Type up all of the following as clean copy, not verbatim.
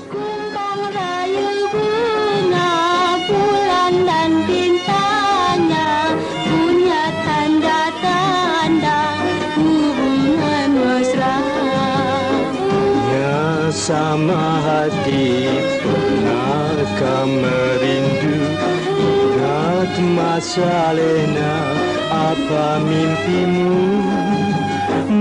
Kumbang raya bunga, bulan dan bintangnya punya tanda-tanda hubungan mesra. Ya sama hati pernahkah merindu, ingat masa lena apa mimpimu,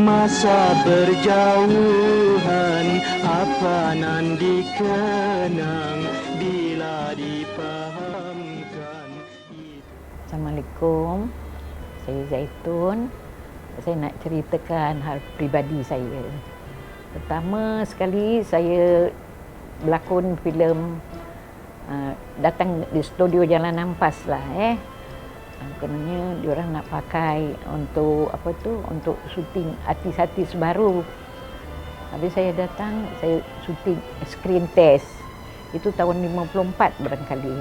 masa berjauhan apa nan dikenang bila dipahamkan. Assalamualaikum, saya Zaitun. Saya nak ceritakan hal peribadi saya. Pertama sekali saya berlakon filem, datang di studio Jalan Ampas lah. Kononnya diorang nak pakai untuk untuk syuting artis-artis baru. Habis saya datang, saya syuting screen test. Itu tahun 54 barangkali.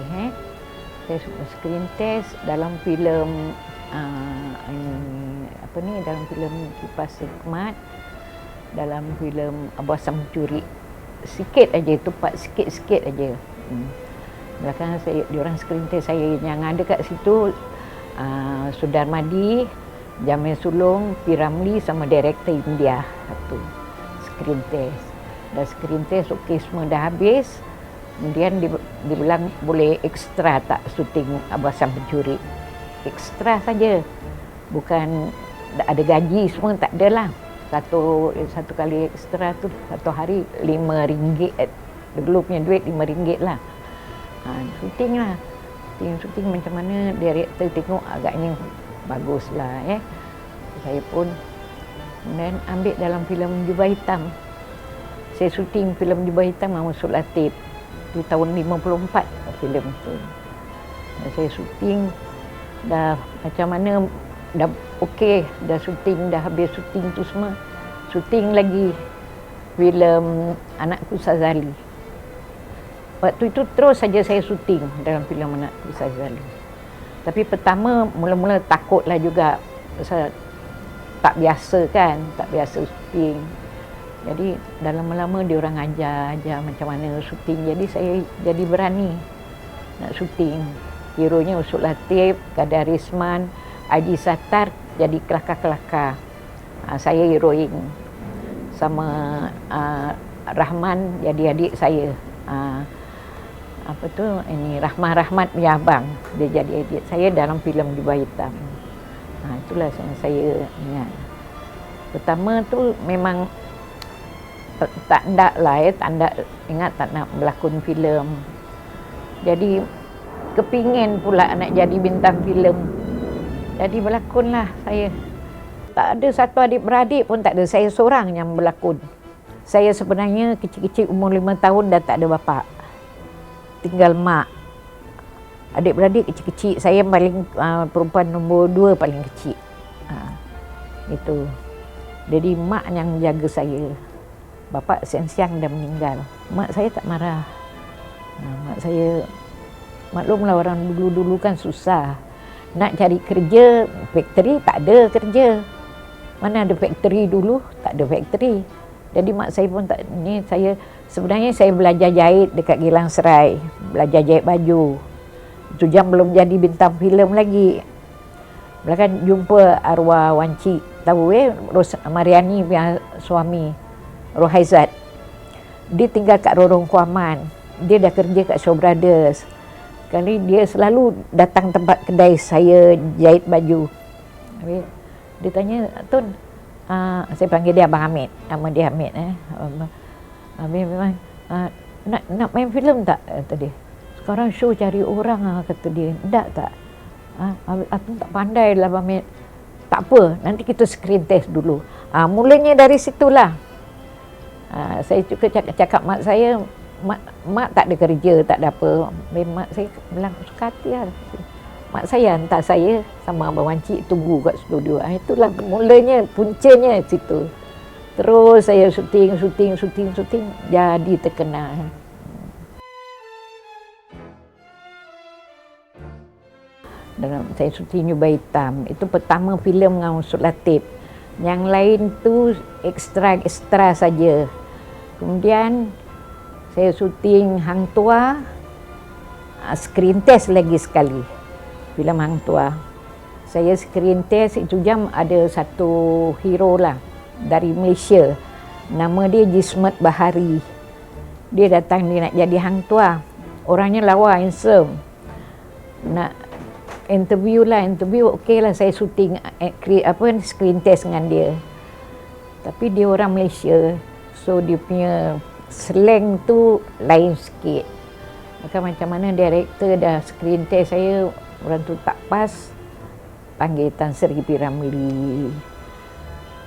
Saya screen test dalam filem dalam filem Kipas Hikmat, dalam filem Abu Hassan Mencuri. Sikit aja, itu part sikit-sikit aja. Belakang saya, diorang screen test saya. Yang ada kat situ Sudarmadi, Jamil Sulong, P. Ramlee sama director India satu screen test. Dah screen test okey, semua dah habis. Kemudian dibilang boleh ekstra tak syuting Abu Hassan Mencuri. Ekstra saja. Bukan ada gaji semua, tak adalah. Satu kali ekstra tu satu hari RM5. Dulu punya duit RM5 lah. Syuting lah. Syuting macam mana director tengok agaknya bagus lah. Saya pun kemudian ambil dalam filem Jubah Hitam. Saya syuting filem Jubah Hitam sama Sul Latif. Itu tahun 54 filem tu. Dan saya syuting dah macam mana, dah okey, dah syuting, dah habis syuting tu semua. Syuting lagi filem Anakku Sazali. Waktu itu terus saja saya syuting dalam filem Anakku Sazali. Tapi pertama mula-mula takutlah juga. Pasal tak biasa kan, tak biasa syuting. Jadi dah lama-lama diorang ajar macam mana syuting. Jadi saya jadi berani nak syuting. Hero-nya Usul Latif, Gadar Risman, Haji Sattar jadi kelakar-kelakar. Saya heroin. Sama Rahman jadi adik saya. Rahman Rahmat punya abang. Dia jadi adik saya dalam filem Jubah Hitam. Itulah yang saya ingat. Pertama tu memang tak nak lah, ingat tak nak berlakon filem. Jadi kepingin pula nak jadi bintang filem. Jadi berlakonlah saya. Tak ada satu adik-beradik pun tak ada. Saya seorang yang berlakon. Saya sebenarnya kecil-kecil umur 5 tahun dah tak ada bapa. Tinggal mak. Adik-beradik kecil-kecil. Saya paling perempuan nombor 2 paling kecil. Itu. Jadi mak yang jaga saya. Bapa siang-siang dah meninggal. Mak saya tak marah. Mak saya, maklumlah orang dulu-dulu kan susah. Nak cari kerja, factory tak ada kerja. Mana ada factory dulu? Tak ada factory. Jadi mak saya pun tak, ni saya sebenarnya saya belajar jahit dekat Gilang Serai, belajar jahit baju. Itu jam belum jadi bintang filem lagi. Belakang jumpa arwah Wan Cik, tahu Mariani punya suami, Rohaizat. Dia tinggal kat Lorong Kuaman. Dia dah kerja kat Shaw Brothers. Kali dia selalu datang tempat kedai saya jahit baju. Dia tanya, Tun, saya panggil dia Abang Hamid, nama dia Hamid. Habis memang, nak main filem tak? Kata dia. Sekarang show cari orang, kata dia. Tak. Aku tak pandai lah Abang Hamid. Tak apa, nanti kita screen test dulu. Mulanya dari situlah. Saya juga cakap mak saya, mak tak ada kerja, tak ada apa. Mak saya bilang, suka hati lah. Mak saya hantar saya sama Abang Wan Cik tunggu kat studio. Itulah mulanya, puncanya situ. Terus saya syuting, jadi terkenal. Dalam saya syuting Jubah Hitam, itu pertama filem dengan Usul Latif. Yang lain tu ekstra saja. Kemudian Saya syuting Hang Tuah, screen test lagi sekali. Filem Hang Tuah. Saya screen test itu jam ada satu hero lah dari Malaysia. Nama dia Jismet Bahari. Dia datang, dia nak jadi Hang Tuah. Orangnya lawa, handsome. Nak interview okey lah, saya syuting screen test dengan dia. Tapi dia orang Malaysia, so dia punya slang tu lain sikit. Maka macam mana director dah screen test saya, orang tu tak pas, panggil Tan Sri P. Ramlee.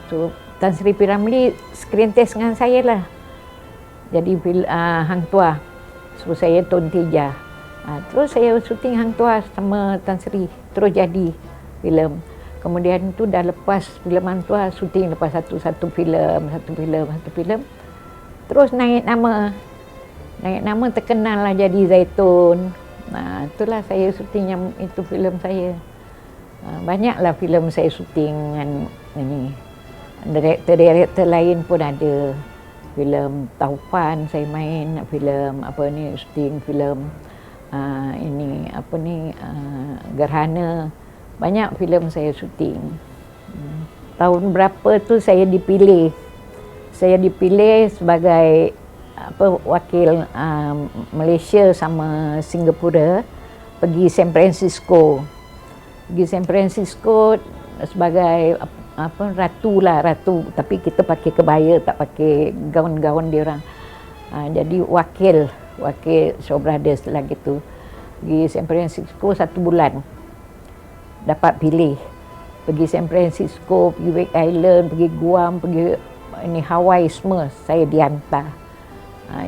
So Tan Sri P. Ramlee screen test dengan saya lah. Jadi Hang Tuah. So saya Tun Teja. Terus saya syuting Hang Tuah sama Tan Sri. Terus jadi filem. Kemudian tu dah lepas filem Hang Tuah, syuting lepas satu filem. Terus naik nama terkenal lah jadi Zaitun. Itulah saya syuting yang itu filem saya. Banyaklah filem saya syuting dengan ini. Director lain pun ada. Filem Taufan saya main, filem syuting filem Gerhana. Banyak filem saya syuting. Tahun berapa tu saya dipilih sebagai wakil Malaysia sama Singapura pergi San Francisco. Sebagai ratu, tapi kita pakai kebaya, tak pakai gaun-gaun dia orang. Jadi wakil Shaw Brothers lah gitu. Pergi San Francisco 1 bulan. Dapat pilih. Pergi San Francisco, pergi Wake Island, pergi Guam, pergi Hawaii semua. Saya dihantar.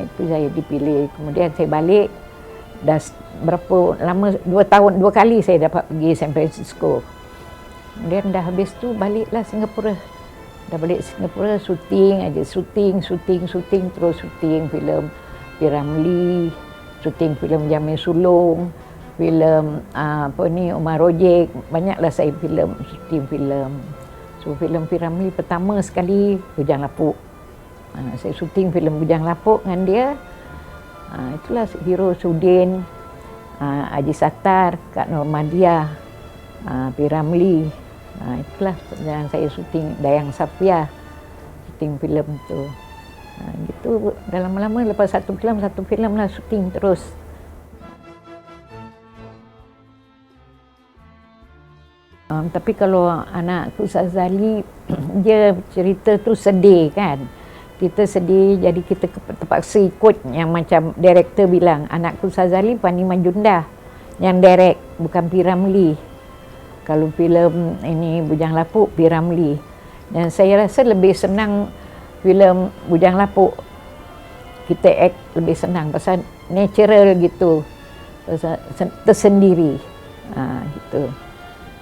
Itu saya dipilih. Kemudian saya balik. Dah berapa lama, 2 tahun, 2 kali saya dapat pergi San Francisco. Kemudian dah habis tu baliklah Singapura. Dah balik Singapura, syuting terus syuting filem P. Ramlee, syuting filem Jamil Sulong, filem Umar Rojek, banyaklah saya syuting filem. So filem P. Ramlee pertama sekali Bujang Lapuk. Saya syuting filem Bujang Lapuk dengan dia. Itulah hero Sudin, Haji Sattar, Kak Normadia, P. Ramlee. Itulah yang saya syuting. Dayang Safia syuting filem tu. Gitu dalam lama lepas satu filem lah syuting terus. Tapi kalau anakku Sazali dia cerita tu sedih kan. Kita sedih, jadi kita terpaksa ikut yang macam director bilang. Anakku Sazali Fani Majundah yang direct, bukan P. Ramlee. Kalau filem ini Bujang Lapuk, P. Ramlee. Dan saya rasa lebih senang filem Bujang Lapuk. Kita act lebih senang pasal natural gitu. Pasal tersendiri. Gitu.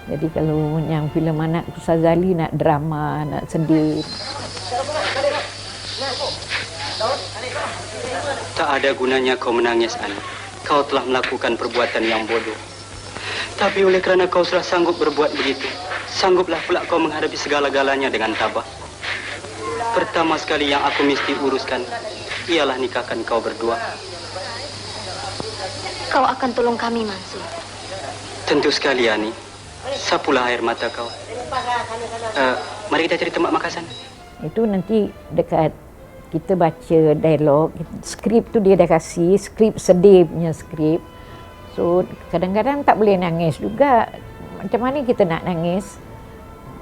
Jadi kalau yang filem Anakku Sazali nak drama, nak sedih. Tak ada gunanya kau menangis, Ani. Kau telah melakukan perbuatan yang bodoh. Tapi oleh kerana kau sudah sanggup berbuat begitu, sangguplah pula kau menghadapi segala-galanya dengan tabah. Pertama sekali yang aku mesti uruskan ialah nikahkan kau berdua. Kau akan tolong kami, Mansur? Tentu sekali, Ani. Sapulah air mata kau. Mari kita cari tempat makan sana. Itu nanti dekat kita baca dialog, skrip tu dia dah kasih, skrip sedih punya skrip. So kadang-kadang tak boleh nangis juga. Macam mana kita nak nangis?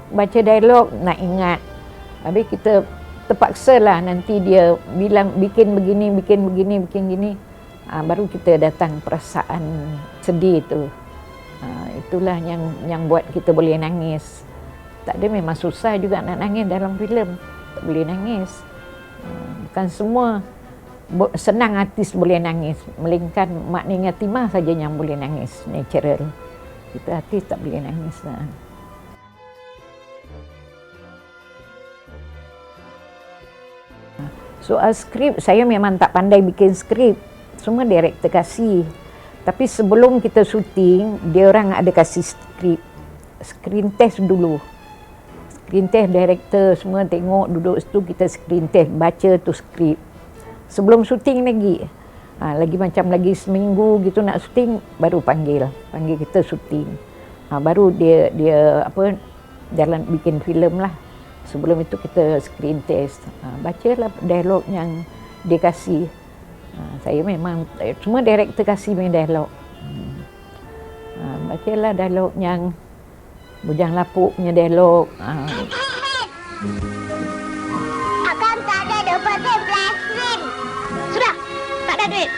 Baca dialog nak ingat. Habis kita terpaksa lah nanti dia bilang bikin begini. Baru kita datang perasaan sedih tu. Itulah yang buat kita boleh nangis. Tak ada, memang susah juga nak nangis dalam filem. Tak boleh nangis. Bukan semua senang artis boleh nangis, melainkan Mak Ning Yatimah saja yang boleh nangis natural. Kita artis tak boleh nangis lah. Soal skrip, saya memang tak pandai bikin skrip. Semua director kasih. Tapi sebelum kita syuting, dia orang ada kasih skrip. Screen test dulu. Screen test director semua tengok, duduk situ kita screen test, baca tu skrip. sebelum syuting lagi. Lagi macam lagi seminggu gitu nak syuting, baru panggil kita syuting. Baru dia apa jalan bikin filem lah. Sebelum itu kita screen test. Bacalah dialog yang dia kasih. Saya memang semua director kasih main dialog. Bacalah dialog yang Bujang Lapuk punya dialog. Akang tak ada dapat es krim. Sudah, tak ada duit.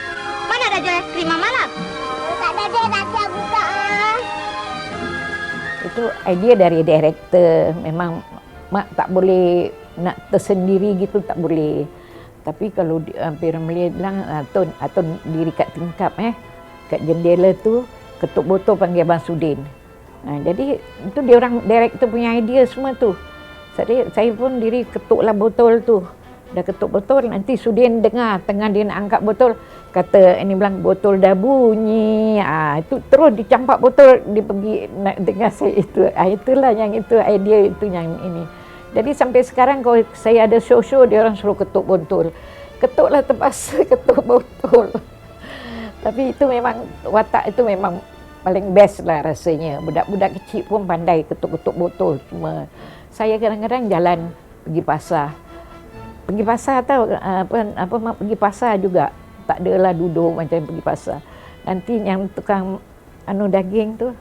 Mana ada jual es krim malam? Tak ada duit, nanti aku buka. Itu idea dari director. Memang mak tak boleh nak tersendiri gitu, tak boleh. Tapi kalau P.Ramlee bilang Atun diri kat tingkap kat jendela tu ketuk botol panggil Abang Sudin. Jadi itu dia orang director punya idea semua tu. Saya pun diri ketuklah botol tu. Dah ketuk botol, nanti Sudin dengar tengah dia nak angkat botol, kata ini bilang botol dah bunyi. Itu terus dicampak botol, dia pergi nak dengar saya itu. Itulah yang itu idea itu yang ini. Jadi sampai sekarang kalau saya ada show-show, dia orang suruh ketuk botol. Ketuklah terpaksa ketuk botol. Tapi itu memang watak itu memang paling best lah rasanya. Budak-budak kecil pun pandai ketuk-ketuk botol. Cuma saya kadang-kadang jalan pergi pasar. Pergi pasar tahu apa pergi pasar juga. Tak adalah duduk macam pergi pasar. Nanti yang tukang daging tu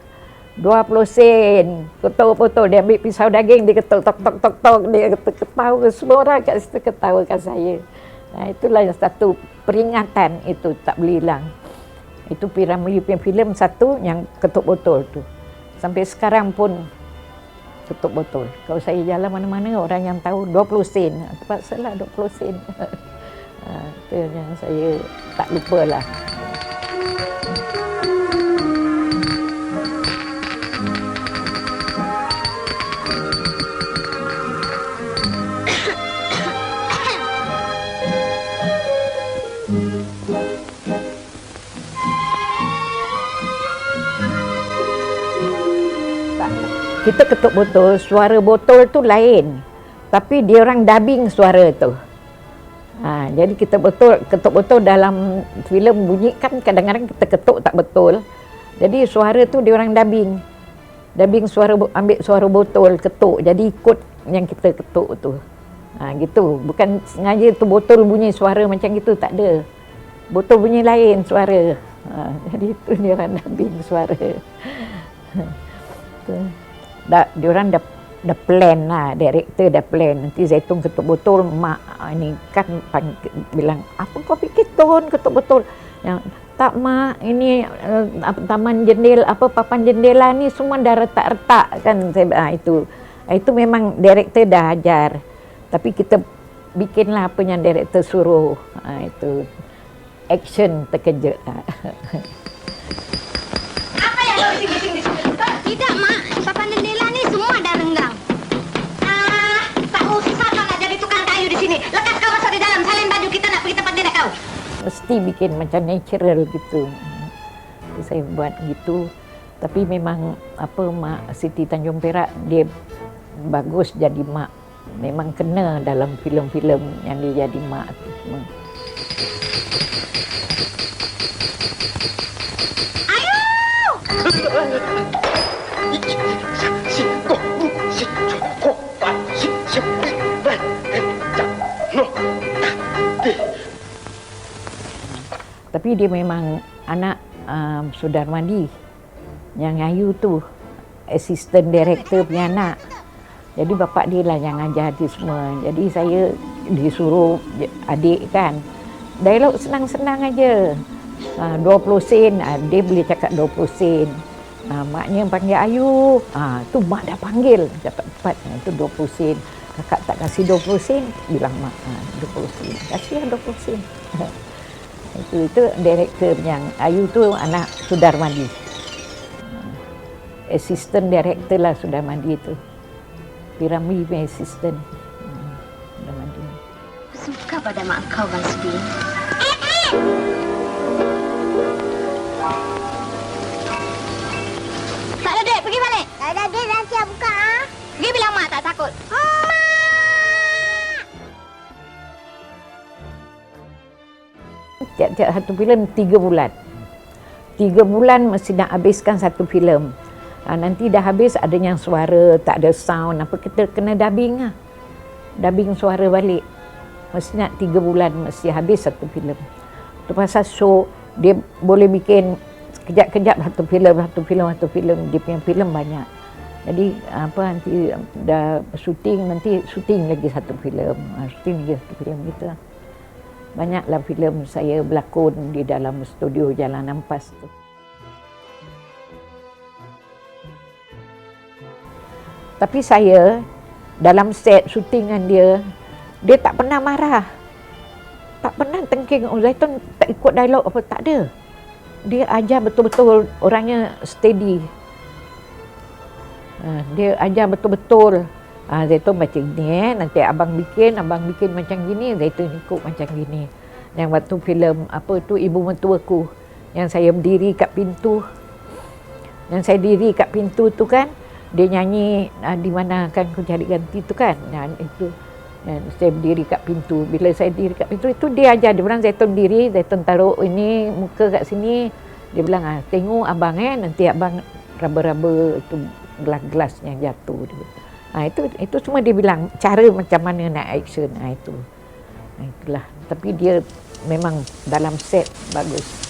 20 sen. Ketuk botol, dia ambil pisau daging, dia ketuk tok dia ketawa. Semua orang kat situ ketawakan saya. Itulah yang satu peringatan itu tak boleh hilang. Itu P.Ramlee punya filem satu yang ketuk botol tu. Sampai sekarang pun ketuk botol. Kalau saya jalan mana-mana, orang yang tahu 20 sen. Terpaksalah 20 sen. Itu yang saya tak lupa lah. Kita ketuk botol, suara botol tu lain. Tapi dia orang dubbing suara tu. Jadi kita ketuk botol dalam filem bunyi kan kadang-kadang kita ketuk tak betul. Jadi suara tu dia orang dubbing. Dubbing suara, ambil suara botol ketuk. Jadi ikut yang kita ketuk tu. Gitu. Bukan sengaja tu botol bunyi suara macam gitu, tak ada. Botol bunyi lain suara. Jadi itu dia orang dubbing suara. Diorang dah plan lah, director dah plan. Nanti Zaitun ketuk botol, mak ni kan bilang, apa kau fikir Tun ketuk botol? Yang tak mak, ini taman jendela, papan jendela ni semua dah retak-retak kan. Saya itu memang director dah ajar. Tapi kita bikinlah apa yang director suruh. Itu action terkejut. Apa yang kau bising-bising di sini? Tidak, Mak. Papan jendela ni semua dah renggang. Tak usah kau nak jadi tukang kayu di sini. Lekas kau masuk di dalam. Salin baju kita nak pergi tempat dia kau. Mesti bikin macam natural gitu. Saya buat gitu. Tapi memang Mak Siti Tanjung Perak dia bagus jadi mak. Memang kena dalam filem-filem yang dia jadi mak tu semua. Tapi dia memang anak Sudarmadi yang Ayu tu, assistant director punya anak. Jadi bapak dia lah yang ajar dia semua. Jadi saya disuruh adik kan, dialog senang-senang aja. 20 sen, dia boleh cakap 20 sen. Maknya panggil Ayu, tu mak dah panggil cepat-cepat. Itu 20 sen. Kakak tak kasih 20 sen, bilang mak 20 sen. Kasih 20 sen. Itu director yang Ayu tu anak Sudarmadi. Assistant director lah Sudarmadi tu. P.Ramlee punya assistant. Sudarmadi. Suka pada mak kau, Bang Sudin. Tak ada duit, pergi balik. Tak ada duit, nanti aku buka. Pergi bilang mak tak takut. tiap-tiap satu filem 3 bulan. 3 bulan mesti nak habiskan satu filem. Nanti dah habis ada yang suara, tak ada sound, apa kita kena dubbing lah. Dubbing suara balik. Mesti nak 3 bulan mesti habis satu filem. Tu pasal show dia boleh bikin kejap-kejap satu filem. Dia punya filem banyak. Jadi nanti dah syuting, nanti syuting lagi satu filem. Syuting lagi satu filem gitu lah. Banyaklah filem saya berlakon di dalam studio Jalan Ampas tu. Tapi saya dalam set syutingan dia tak pernah marah. Tak pernah tengking, Zaitun tak ikut dialog apa, tak ada. Dia ajar betul-betul, orangnya steady. Dia ajar betul-betul. Zaitun baca gini, nanti abang bikin macam gini, Zaitun ikut macam gini. Yang waktu filem Ibu Mertuaku, yang saya berdiri kat pintu. Yang saya diri kat pintu tu kan, dia nyanyi di mana akan ku cari ganti tu kan. Itu saya berdiri kat pintu. Bila saya diri kat pintu itu dia ajar, dia bilang Zaitun diri, Zaitun taruh ini muka kat sini. Dia bilang tengok abang nanti abang raba-raba itu gelas-gelas yang jatuh. Itu semua dia bilang cara macam mana nak action. Itulah. Tapi dia memang dalam set bagus.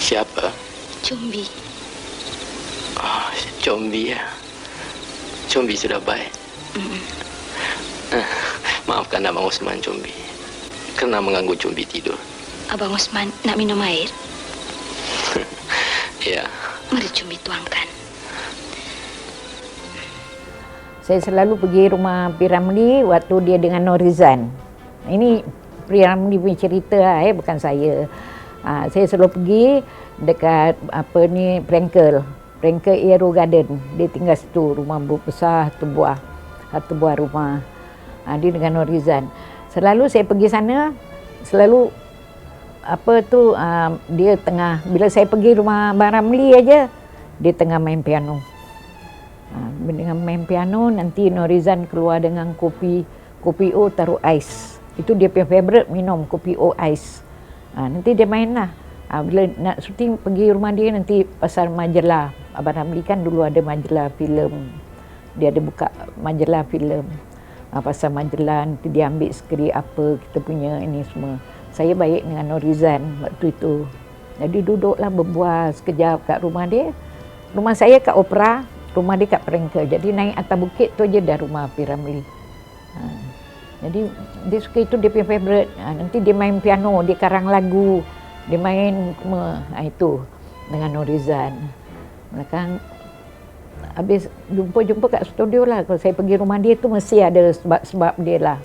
Siapa? Combi. Oh, Combi ya. Combi sudah baik. Maafkan Abang Osman, Combi. Kerana mengganggu Combi tidur. Abang Osman nak minum air? Ya. Mari Combi tuangkan. Saya selalu pergi rumah P. Ramlee waktu dia dengan Norizan. Ini P. Ramlee punya cerita bukan saya. Saya selalu pergi dekat Prankel Aero Garden. Dia tinggal situ, rumah besar, satu buah rumah. Dia dengan Norizan. Selalu saya pergi sana, selalu dia tengah, bila saya pergi rumah Abang Ramlee aja, dia tengah main piano. Dengan main piano, nanti Norizan keluar dengan kopi O taruh ais. Itu dia punya favourite minum, kopi O ais. Nanti dia main lah. Bila nak syuting pergi rumah dia, nanti pasal majalah. Abang Ramlee kan dulu ada majalah filem. Dia ada buka majalah filem. Pasal majalah, nanti dia ambil skrip apa kita punya ini semua. Saya baik dengan Norizan waktu itu. Jadi duduklah berbual sekejap kat rumah dia. Rumah saya kat Opera, rumah dia kat Prankel. Jadi naik atas bukit tu je dah rumah P. Ramlee. Jadi dia suka, itu dia punya favourite. Nanti dia main piano, dia karang lagu, dia main semua. Itu dengan Norizan. Belakang habis jumpa kat studio lah. Kalau saya pergi rumah dia tu mesti ada sebab-sebab dia lah.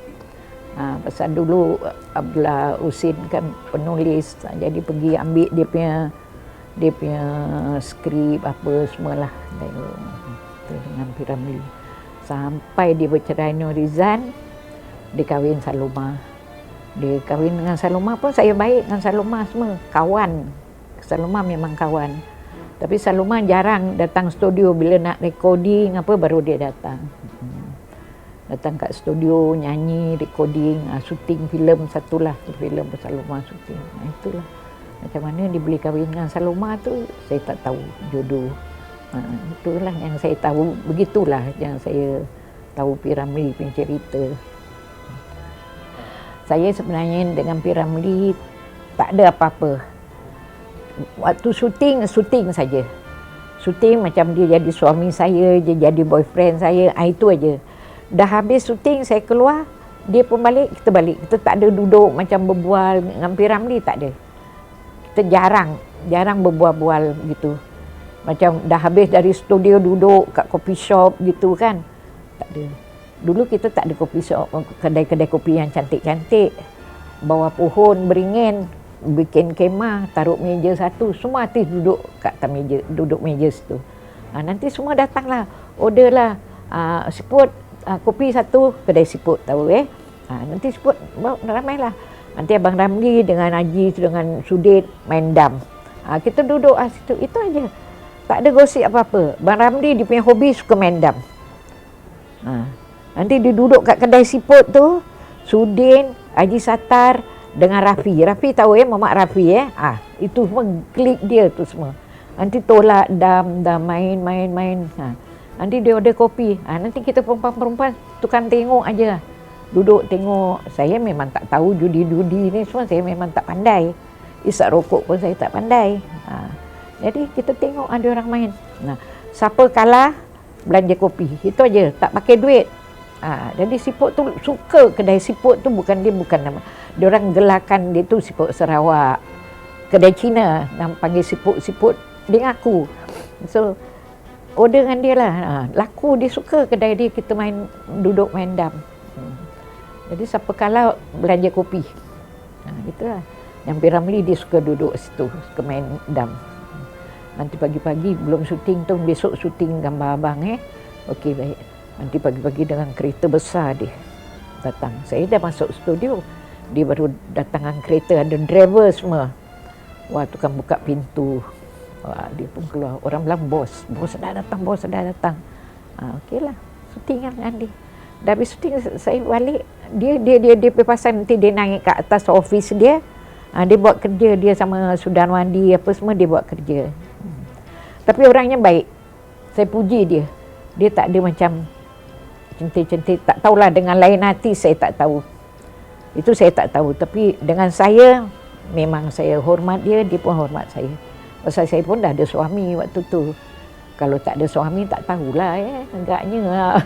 Pasal dulu Abdullah Husin kan penulis, jadi pergi ambil dia punya skrip apa semualah dengan P. Ramlee. Sampai dia bercerai Norizan, dia kahwin Saloma. Dia kahwin dengan Saloma pun saya baik dengan Saloma semua. Kawan. Saloma memang kawan. Tapi Saloma jarang datang studio. Bila nak recording apa baru dia datang. Datang kat studio, nyanyi, recording, syuting filem satulah. Filem Saloma syuting. Itulah. Macam mana dia boleh kahwin dengan Saloma tu, saya tak tahu jodoh. Itulah yang saya tahu. Begitulah yang saya tahu P. Ramlee punya cerita. Saya sebenarnya dengan P. Ramlee tak ada apa-apa. Waktu syuting saja. Syuting macam dia jadi suami saya, dia jadi boyfriend saya, itu aja. Dah habis syuting saya keluar, dia pun balik, kita balik. Kita tak ada duduk macam berbual dengan P. Ramlee, tak ada. Kita jarang berbual-bual gitu. Macam dah habis dari studio duduk kat coffee shop gitu kan. Tak ada. Dulu kita tak ada kopi shop, kedai-kedai kopi yang cantik-cantik. bawah pohon beringin, bikin kemah, taruh meja satu, semua artis duduk kat atas meja, duduk meja situ. Nanti semua datanglah, order lah, siput, kopi satu, kedai siput tahu nanti siput ramailah. Nanti Abang Ramli dengan Haji dengan Sudin main dam. Kita duduk situ, itu aja. Tak ada gosip apa-apa. Abang Ramli dia punya hobi suka main dam. Nanti dia duduk kat kedai siput tu, Sudin, Haji Sattar dengan Rafi. Rafi tahu Mamat Rafi itu semua klik dia tu semua. Nanti tolak dam main. Nanti dia order kopi. Nanti kita perempuan-perempuan tukang tengok aja. Duduk tengok. Saya memang tak tahu judi-judi ni semua, saya memang tak pandai. Isap rokok pun saya tak pandai. Jadi kita tengok ada orang main. Siapa kalah belanja kopi. Itu aja, tak pakai duit. Jadi siput tu suka kedai siput tu bukan nama. Dia orang gelarkan dia tu siput Sarawak. Kedai Cina nama panggil siput dia ngaku. So order dengan dia lah. Laku dia suka kedai dia, kita duduk main dam. Jadi siapa kalah belanja kopi. Itulah. Yang Piramli dia suka duduk situ, suka main dam. Nanti pagi-pagi belum syuting tu, besok syuting gambar abang Okey baik. Nanti pagi-pagi dengan kereta besar dia datang. Saya dah masuk studio. Dia baru datang dengan kereta, ada driver semua. Wah, tukang buka pintu. Wah, dia pun keluar. Orang bilang bos dah datang. Okeylah, syuting dengan dia. Dah habis syuting saya balik. Dia pasal nanti dia naik ke atas office dia. Dia buat kerja dia sama Sudan Wandi apa semua, dia buat kerja. Tapi orangnya baik. Saya puji dia. Dia tak ada macam centik-centik, tak tahulah, dengan lain hati saya tak tahu. Itu saya tak tahu, tapi dengan saya memang saya hormat dia, dia pun hormat saya. Pasal saya pun dah ada suami waktu tu. Kalau tak ada suami tak tahulah agaknya.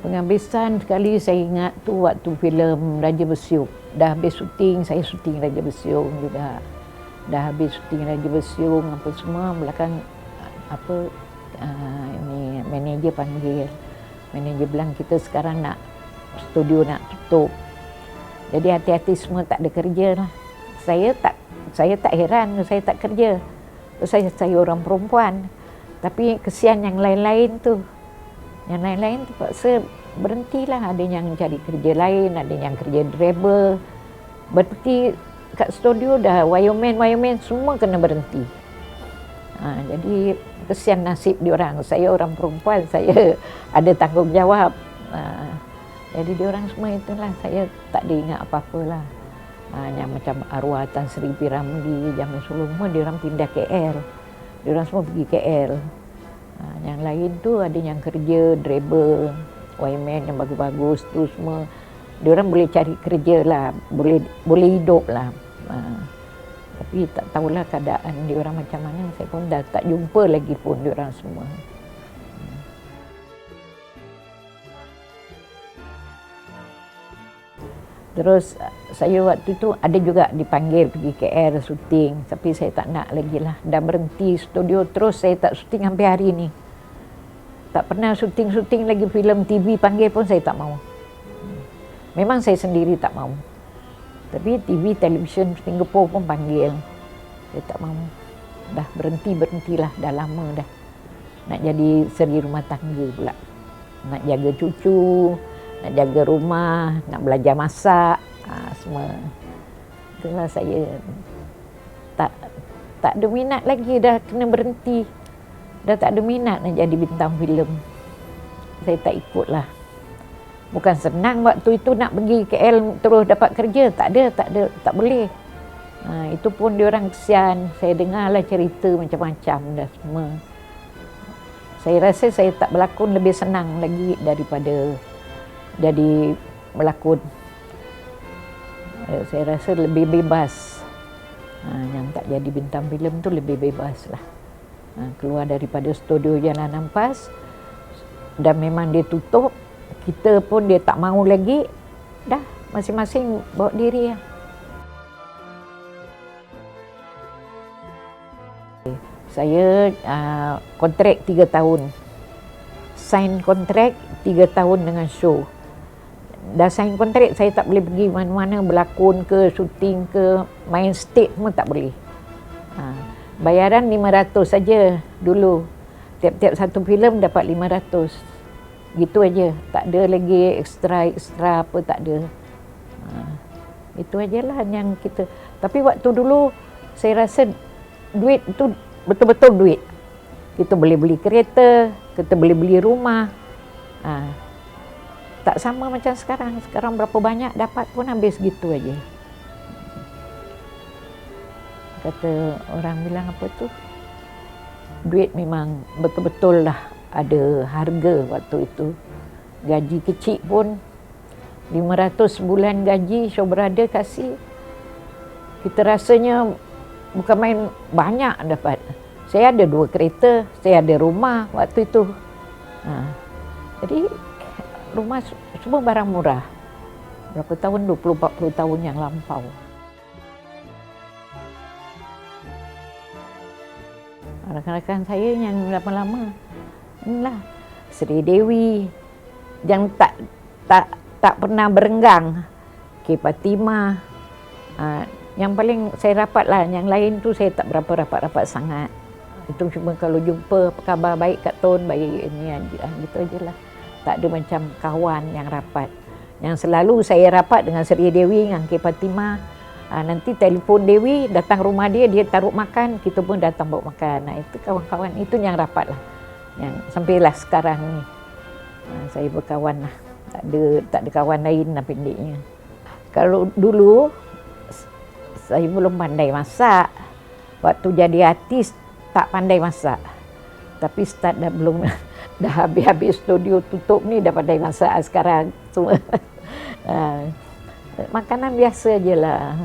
Penghabisan sekali saya ingat tu waktu filem Raja Bersiung. Dah habis syuting, saya syuting Raja Bersiung juga. Dah habis syuting Raja Bersiung apa semua, belakang ini manager panggil. Manager bilang kita sekarang nak studio nak tutup. Jadi hati-hati semua tak ada kerja lah. Saya tak heran saya tak kerja. Saya orang perempuan. Tapi kesian yang lain-lain tu. Yang lain-lain terpaksa berhentilah. Ada yang cari kerja lain, ada yang kerja driver. Berhenti kat studio dah, Wayoman semua kena berhenti. Jadi kesian nasib diorang. Saya orang perempuan, saya ada tanggungjawab. Jadi diorang semua itulah, saya tak ada ingat apa-apa lah. Yang macam arwah Tan Sri Piramli, Jamal Sulaiman, diorang pindah KL. Diorang semua pergi KL. Yang lain tu ada yang kerja driver, Wayoman yang bagus-bagus tu semua. Diorang boleh cari kerja lah, boleh hidup lah. Tapi tak tahulah keadaan diorang macam mana. Saya pun dah tak jumpa lagi pun diorang semua. Terus saya waktu tu ada juga dipanggil pergi KL syuting, tapi saya tak nak lagi lah. Dah berhenti studio, terus saya tak syuting sampai hari ni. Tak pernah syuting lagi filem TV panggil pun saya tak mau. Memang saya sendiri tak mau. Tapi TV, televisyen Singapura pun panggil. Saya tak mau. Dah berhentilah, dah lama dah. Nak jadi seri rumah tangga pula. Nak jaga cucu, nak jaga rumah, nak belajar masak, semua. Itulah saya tak ada minat lagi, dah kena berhenti. Dah tak ada minat nak jadi bintang filem. Saya tak ikutlah. Bukan senang waktu itu nak pergi KL terus dapat kerja, tak ada, tak boleh. Itu pun diorang kesian. Saya dengarlah cerita macam-macam dah semua. Saya rasa saya tak berlakon lebih senang lagi daripada jadi melakon. Saya rasa lebih bebas. Yang tak jadi bintang filem tu lebih bebas lah. Keluar daripada studio Jalan Ampas, dan memang dia tutup. Kita pun dia tak mahu lagi. Dah, masing-masing bawa diri lah. Saya kontrak 3 tahun. sign kontrak 3 tahun dengan show. Dah sign kontrak, saya tak boleh pergi mana-mana, berlakon ke, syuting ke, main stage semua tak boleh. Bayaran 500 saja dulu. Tiap-tiap satu filem dapat 500. Gitu aja, tak ada lagi ekstra apa, tak ada. Itu ajalah yang kita. Tapi waktu dulu saya rasa duit itu betul-betul duit. Kita boleh beli kereta, kita boleh beli rumah. Tak sama macam sekarang. Sekarang berapa banyak dapat pun habis gitu aja. Kata orang bilang apa tu, duit memang betul-betul lah ada harga waktu itu. Gaji kecil pun 500 bulan gaji show brother kasih, kita rasanya bukan main banyak dapat. Saya ada 2 kereta, saya ada rumah waktu itu. Jadi rumah semua barang murah. Berapa tahun, 20-40 tahun yang lampau. Rakan-rakan saya yang lama-lama, inilah Sri Dewi yang tak pernah berenggang. K. Fatimah. Yang paling saya rapat lah, yang lain tu saya tak berapa rapat-rapat sangat. Itu cuma kalau jumpa, apa khabar, baik Kak Ton, baik ini, gitu aje lah. Tak ada macam kawan yang rapat. Yang selalu saya rapat dengan Sri Dewi, dengan K. Fatimah. Nanti telefon Dewi, datang rumah dia, dia taruh makan, kita pun datang bawa makan. Itu kawan-kawan, itu yang rapat lah. Yang sampailah sekarang ni. Saya berkawan lah. Tak ada kawan lain lah pendeknya. Kalau dulu, saya belum pandai masak. Waktu jadi artis, tak pandai masak. Tapi start dah belum, dah habis-habis studio tutup ni, dah pandai masak sekarang. Semua. Makanan biasa je lah.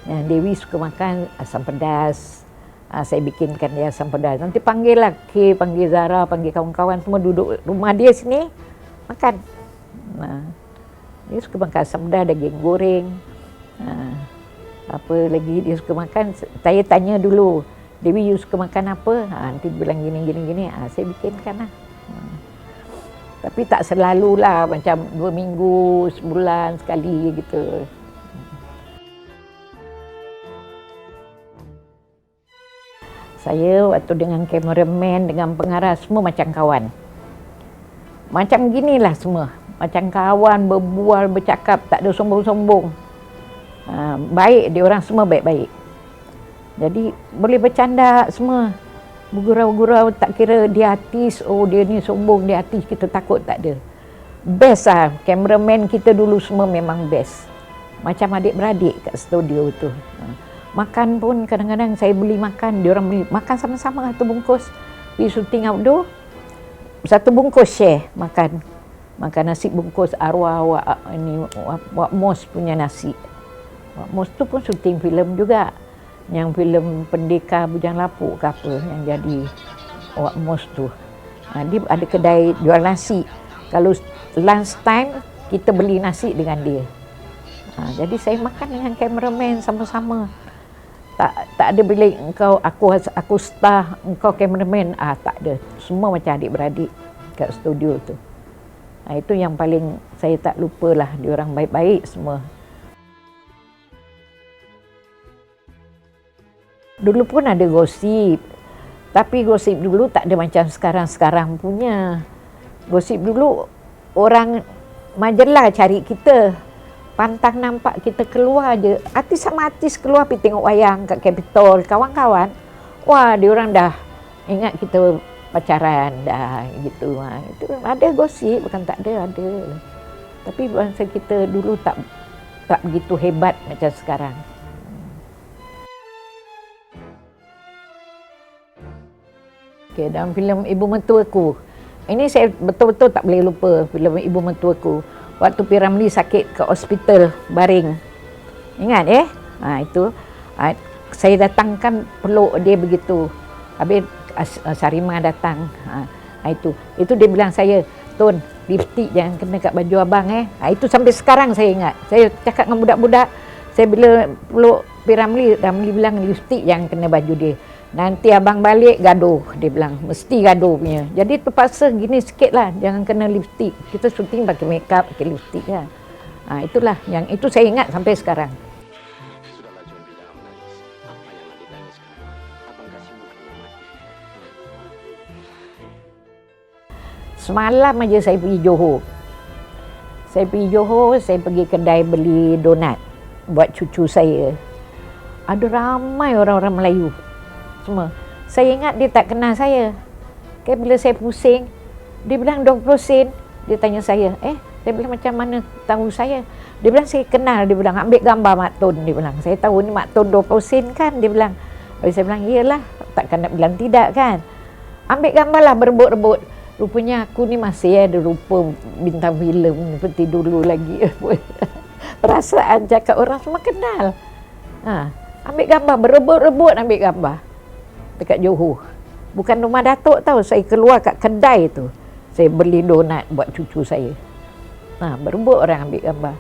Yang Dewi suka makan asam pedas. Saya bikinkan dia asam pedas. Nanti panggil lah K, panggil Zara, panggil kawan-kawan semua duduk rumah dia sini, makan. Dia suka makan asam pedas, daging goreng. Apa lagi dia suka makan, saya tanya dulu, Dewi you suka makan apa? Nanti dia bilang gini. Saya bikinkan lah. Tapi tak selalulah, macam 2 minggu, sebulan sekali gitu. Saya waktu dengan kameraman, dengan pengarah, semua macam kawan. Macam ginilah semua. Macam kawan, berbual, bercakap, tak ada sombong-sombong. Baik, dia orang semua baik-baik. Jadi boleh bercanda semua. Bergurau-gurau, tak kira dia artis, oh dia ni sombong, dia artis, kita takut, tak ada. Best lah, kameraman kita dulu semua memang best. Macam adik-beradik kat studio tu. Makan pun kadang-kadang saya beli makan, dia orang beli makan sama-sama 1 bungkus. Pergi syuting outdoor, 1 bungkus share makan. Makan nasi bungkus arwah Wak Mos punya nasi. Wak Mos tu pun syuting filem juga. Yang filem Pendekar Bujang Lapuk ke apa yang jadi Wak Mos tu. Dia ada kedai jual nasi. Kalau lunch time, kita beli nasi dengan dia. Jadi saya makan dengan kameraman sama-sama. Tak ada bilik engkau, aku star, engkau kameraman. Tak ada. Semua macam adik-beradik kat studio tu. Itu yang paling saya tak lupalah. Dia orang baik-baik semua. Dulu pun ada gosip. Tapi gosip dulu tak ada macam sekarang-sekarang punya. Gosip dulu orang majalah cari kita. Pantang nampak kita keluar je. Artis sama artis keluar pergi tengok wayang kat Capitol. Kawan-kawan, wah dia orang dah ingat kita pacaran dah gitu. Itu ada gosip, bukan tak ada. Tapi bangsa kita dulu tak begitu hebat macam sekarang. Okay, dalam filem Ibu Mertuaku, ini saya betul-betul tak boleh lupa filem Ibu Mertuaku. Waktu P. Ramlee sakit ke hospital baring. Ingat itu. Saya datangkan peluk dia begitu. Habis Sarima datang. Itu dia bilang saya, Tun, lipstick jangan kena kat baju abang Itu sampai sekarang saya ingat. Saya cakap dengan budak-budak, saya bila peluk P. Ramlee bilang lipstick jangan kena baju dia. Nanti abang balik gaduh, dia bilang. Mesti gaduh punya. Jadi terpaksa gini sikit lah, jangan kena lipstick. Kita syuting pakai makeup, pakai lipstick kan. Itulah, yang itu saya ingat sampai sekarang. Sudahlah Jombi, jangan menangis. Apa yang adik tangiskan? Abang kasih bukannya mati. Semalam aja saya pergi Johor. Saya pergi kedai beli donat buat cucu saya. Ada ramai orang-orang Melayu semua. Saya ingat dia tak kenal saya. Bila saya pusing, dia bilang 20 sen. Dia tanya saya, saya bilang macam mana tahu saya? Dia bilang saya kenal. Dia bilang ambil gambar Mak Tun. Dia bilang saya tahu ni Mak Tun 20 sen kan? Dia bilang. Habis saya bilang iyalah, takkan nak bilang tidak kan? Ambil gambarlah berebut-rebut. Rupanya aku ni masih ada rupa bintang filem seperti dulu lagi. Perasaan cakap orang semua kenal. Ambil gambar, berebut-rebut ambil gambar. Dekat Johor. Bukan rumah datuk tahu, saya keluar kat kedai tu. Saya beli donat buat cucu saya. Berebut orang ambil gambar.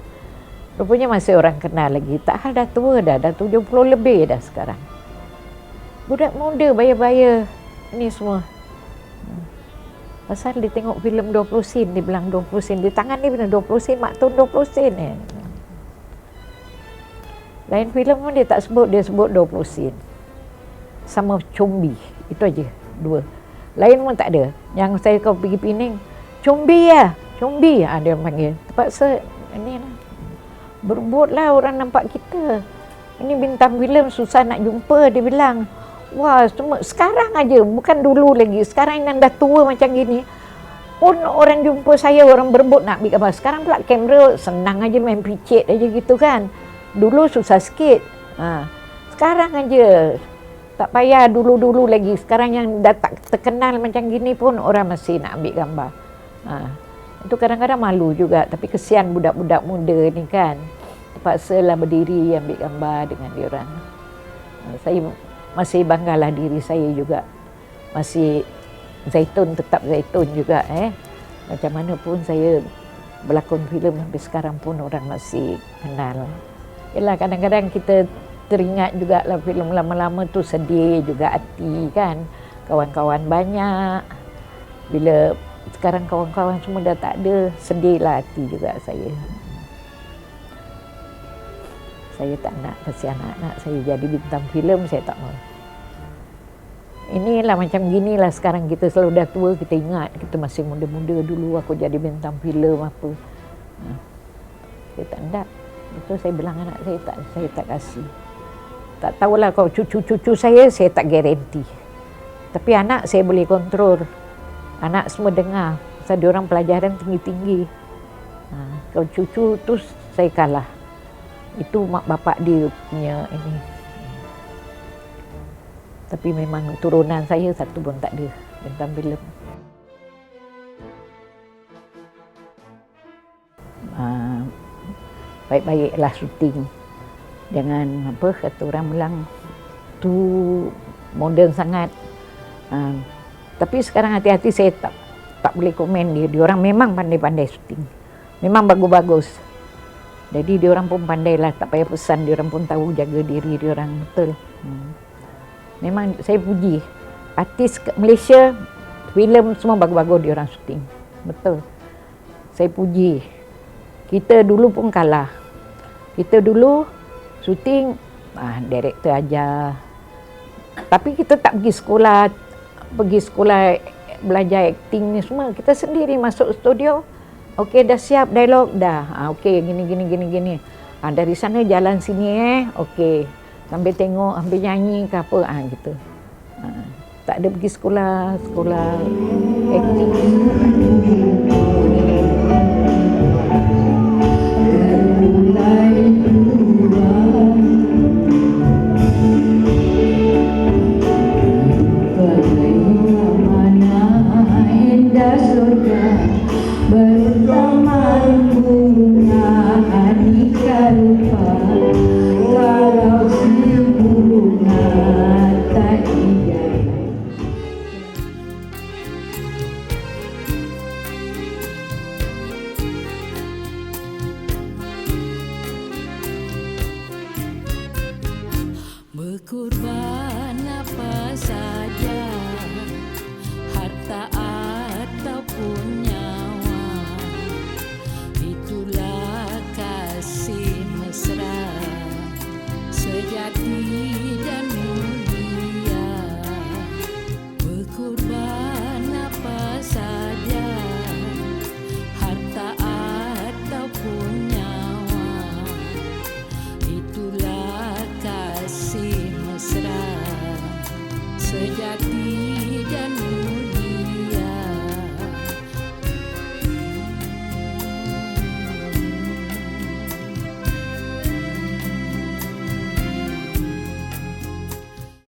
Rupanya masih orang kenal lagi. Tak hal dah tua dah 70 lebih dah sekarang. Budak muda baya-baya ni semua. Pasal dia tengok filem 20 sen, dia bilang 20 sen. Di tangan dia bilang 20 sen, Mak Tun 20 sen. Lain filem pun dia tak sebut, dia sebut 20 sen. Sama Combi, itu aja, 2. Lain pun tak ada. Yang saya kau pergi Pening, Combi ya, Combi. Dia panggil. Terpaksa, ini lah. Berebutlah orang nampak kita. Ini bintang filem susah nak jumpa, dia bilang. Wah, cuma sekarang aja, bukan dulu lagi. Sekarang yang dah tua macam gini, pun orang jumpa saya, orang berebut nak ambil gambar. Sekarang pula kamera senang aja, main picit aja gitu kan. Dulu susah sikit. Sekarang aja, tak payah dulu-dulu lagi. Sekarang yang dah tak terkenal macam gini pun orang masih nak ambil gambar. Itu kadang-kadang malu juga. Tapi kesian budak-budak muda ni kan. Terpaksalah berdiri ambil gambar dengan diorang. Saya masih banggalah diri saya juga. Masih zaitun, tetap zaitun juga. Macam mana pun saya berlakon filem sampai sekarang pun orang masih kenal. Yalah, kadang-kadang kita teringat juga lah filem lama-lama tu, sedih juga hati kan. Kawan-kawan banyak. Bila sekarang kawan-kawan semua dah tak ada, sedih lah hati juga saya. Saya tak nak kasi anak-anak saya jadi bintang filem, saya tak mau. Inilah macam ginilah sekarang kita selalu dah tua, kita ingat kita masih muda-muda dulu aku jadi bintang filem apa. Saya tak nak. Itu saya bilang anak saya tak kasih. Tak tahulah kalau cucu-cucu saya tak garanti. Tapi anak saya boleh kontrol. Anak semua dengar. Pasal diorang pelajaran tinggi-tinggi. Kalau cucu tu saya kalah. Itu mak bapak dia punya ini. Tapi memang turunan saya satu pun tak ada bintang filem. Baik-baiklah syuting. Jangan apa kata orang bilang tu moden sangat. Tapi sekarang hati-hati, saya tak boleh komen dia. Diorang memang pandai-pandai syuting. Memang bagus-bagus. Jadi diorang pun pandai lah, tak payah pesan, diorang pun tahu jaga diri diorang betul. Memang saya puji artis Malaysia, filem semua bagus-bagus diorang syuting. Betul. Saya puji. Kita dulu pun kalah. Kita dulu syuting director ajar. Tapi kita tak pergi sekolah belajar akting ni semua. Kita sendiri masuk studio. Okey, dah siap dialog dah. Okey, gini. Dari sana jalan sini okey. Sambil tengok, sambil nyanyi ke apa gitu. Tak ada pergi sekolah akting. Bagaimana indah surga bertahan.